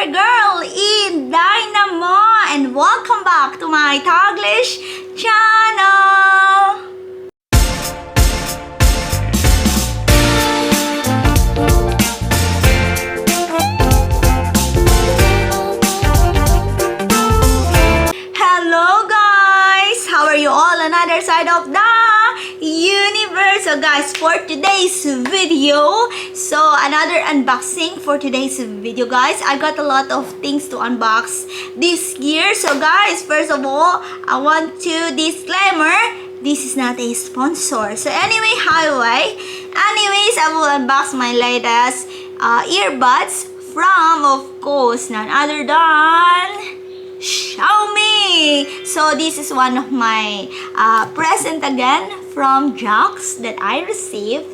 your girl InDaynaMo and welcome back to my Taglish channel. Hello guys, how are you all on other side of the universe? So guys, for today's video, another unboxing for today's video guys. I got a lot of things to unbox this year. So guys, first of all, I want to disclaimer, this is not a sponsor. So anyways, I will unbox my latest earbuds from, of course, none other than Xiaomi. So this is one of my present again from Jax that I received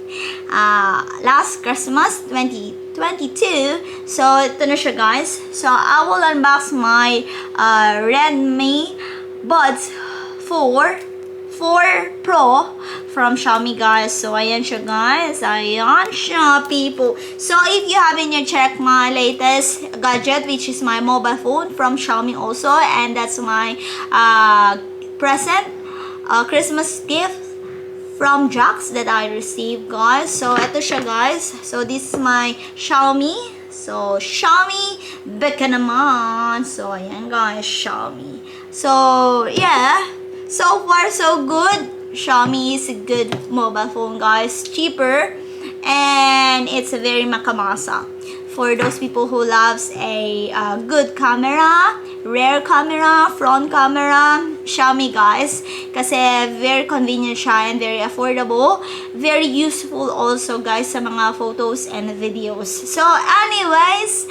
last Christmas 2022. So ito na siya guys. So I will unbox my Redmi Buds 4 Pro from Xiaomi guys. So ayan siya guys. Ayan siya people. So if you haven't yet checked my latest gadget, which is my mobile phone from Xiaomi also, and that's my present Christmas gift from Jax that I received guys. So ito siya guys. So this is my Xiaomi. So Xiaomi beka naman. So ayan guys, Xiaomi. So yeah, so far so good. Xiaomi is a good mobile phone guys, cheaper, and it's a very makamasa for those people who loves a good camera, rare camera, front camera. Xiaomi guys, kasi very convenient siya and very affordable, very useful also guys sa mga photos and videos. So anyways,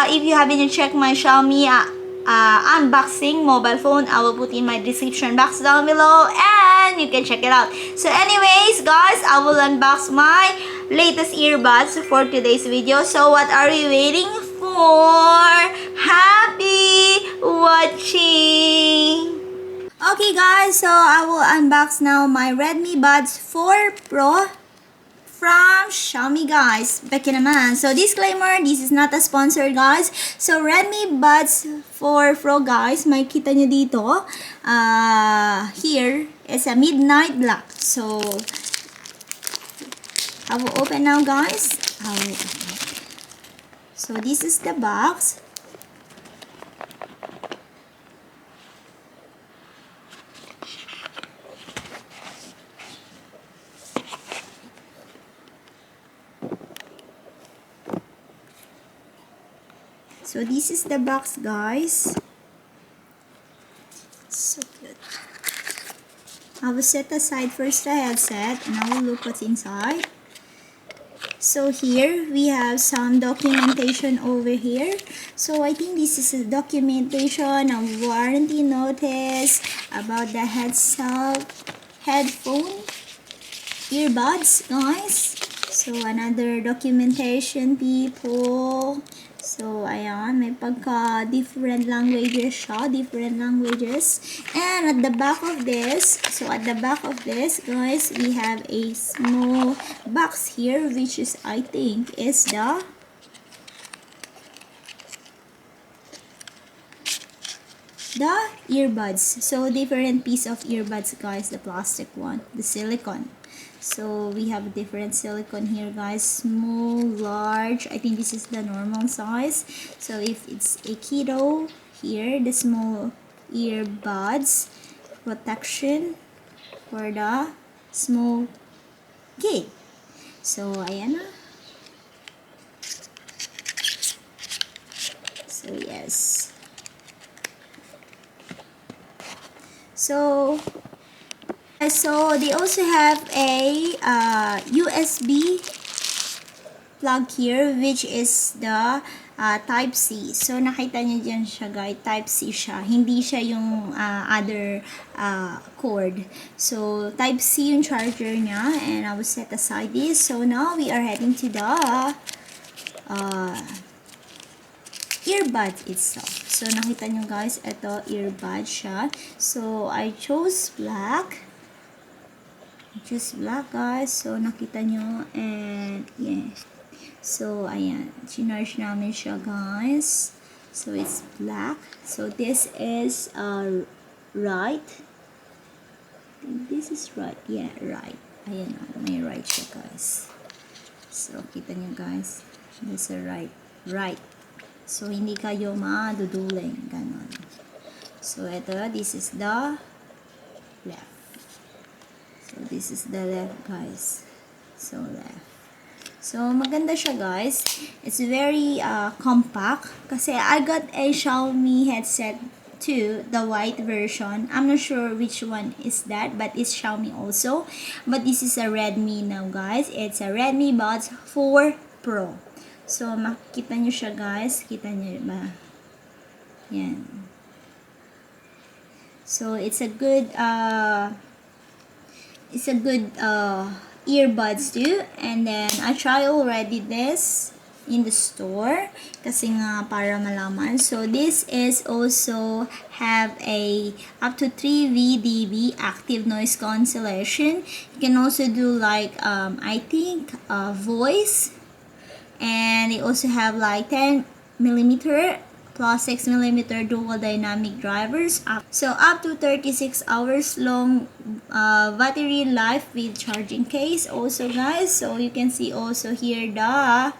if you haven't checked my Xiaomi unboxing mobile phone, I will put in my description box down below and you can check it out. So anyways guys, I will unbox my latest earbuds for today's video. So what are we waiting for? Happy watching! Okay guys, so I will unbox now my Redmi Buds 4 Pro from Xiaomi guys. Beke naman. So disclaimer, this is not a sponsor guys. So Redmi Buds 4 Pro guys, may kita nyo dito. Here is a midnight black. So I will open now guys. So this is the box. So this is the box guys. So good. I will set aside first the headset and I will look what's inside. So here we have some documentation over here. So I think this is a documentation, a warranty notice about the headphone earbuds guys. So another documentation people. So, ayan, may different languages siya, And at the back of this, guys, we have a small box here, which is, I think, is the earbuds. So, different piece of earbuds, guys, the plastic one, the silicone. So we have different silicone here guys, small, large. I think this is the normal size. So if it's a kiddo, here the small earbuds protection for the small kid. So ayan na. So yes. So they also have a USB plug here, which is the type C. So nakita niyo dyan siya guys, type C siya. Hindi siya yung other cord. So type C yung charger niya, and I will set aside this. So now we are heading to the earbud itself. So nakita niyo guys, ito earbud siya. So I chose black. Guys. So nakita nyo, and yeah. So ayan, chinarge namin siya guys. So it's black. So this is right. This is right. Yeah, right. Ayan, may right siya, guys. So, kita niyo, guys. This is right. Right. So, hindi kayo maduduling. Ganon. So, ito, this is the left. So, this is the left, guys. So, left. So, maganda siya, guys. It's very compact. Kasi I got a Xiaomi headset too, the white version. I'm not sure which one is that, but it's Xiaomi also. But this is a Redmi now, guys. It's a Redmi Buds 4 Pro. So, makikita nyo siya, guys. Kita nyo ba? Yan. So, it's a good earbuds too. And then, I try already this in the store kasi nga para malaman. So this is also have a up to 3 dB active noise cancellation. You can also do like I think voice, and they also have like 10mm plus 6mm dual dynamic drivers. So up to 36 hours long battery life with charging case also, guys. So you can see also here the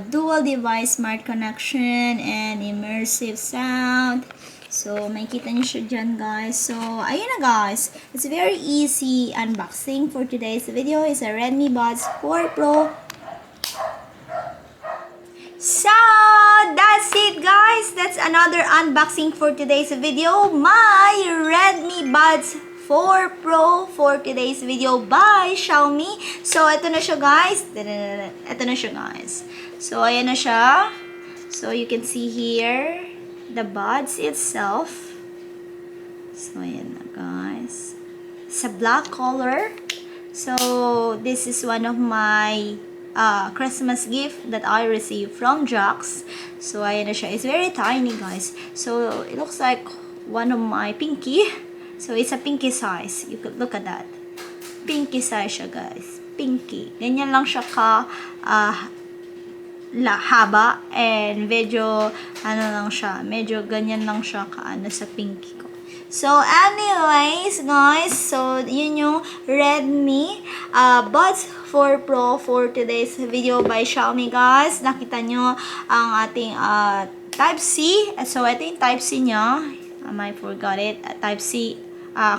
dual device smart connection and immersive sound. So, makikita nyo siya dyan, guys. So, ayun na, guys. It's very easy unboxing for today's video. It's a Redmi Buds 4 Pro. So, that's it, guys. That's another unboxing for today's video. My Redmi Buds 4 Pro for today's video by Xiaomi. So, ito na siya, guys. Ito na siya, guys. So, ayan na siya. So, you can see here the buds itself. So, ayan na, guys. It's a black color. So, this is one of my Christmas gift that I received from Jax. So, ayan na siya. It's very tiny, guys. So, it looks like one of my pinky. So, it's a pinky size. You could look at that. Pinky size siya, guys. Pinky. Ganyan lang siya ka haba, and medyo lang siya, medyo ganyan lang siya sa pinky ko. So anyways, guys, so yun yung Redmi Buds 4 Pro for today's video by Xiaomi, guys. Nakita nyo ang ating Type-C. So ito yung Type-C nya. I forgot it. Type-C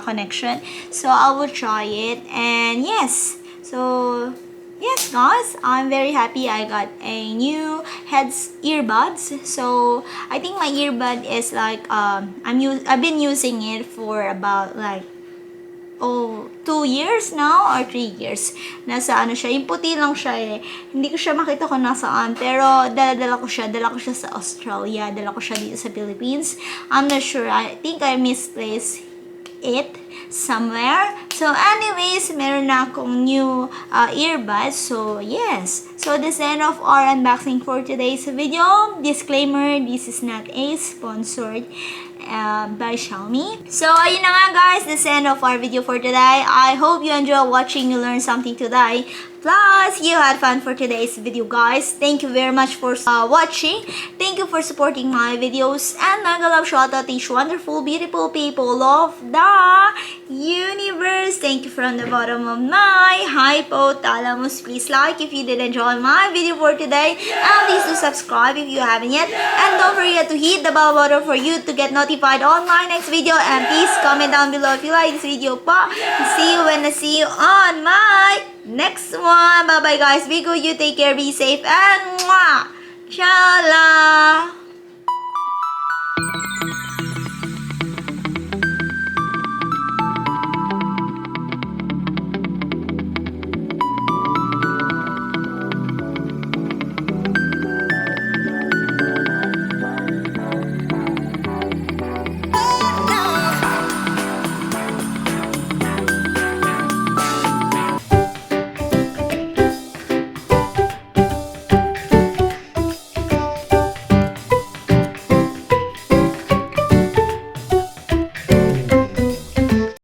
connection. So I will try it, and yes, so yes, guys, I'm very happy I got a new earbuds. So I think my earbud is like I've been using it for about like 2 years now or 3 years. Nasa ano siya, yung puti lang siya eh. Hindi ko siya makita kung nasaan, pero dala ko siya sa Australia, dala ko siya dito sa Philippines. I'm not sure. I think I misplaced it somewhere. So anyways, meron na akong new earbuds. So yes, so this is the end of our unboxing for today's video. Disclaimer, this is not a sponsored by Xiaomi. So ayun na nga, guys, this is the end of our video for today. I hope you enjoy watching, you learned something today. Plus, you had fun for today's video, guys. Thank you very much for watching. Thank you for supporting my videos. And mega love shout out to each wonderful, beautiful people of the universe. Thank you from the bottom of my hypothalamus. Please like if you did enjoy my video for today. And please do subscribe if you haven't yet. And don't forget to hit the bell button for you to get notified on my next video. And please comment down below if you like this video pa. See you when I see you on my next one. Bye bye, guys. Be good, you take care, be safe, and mwah! Chala!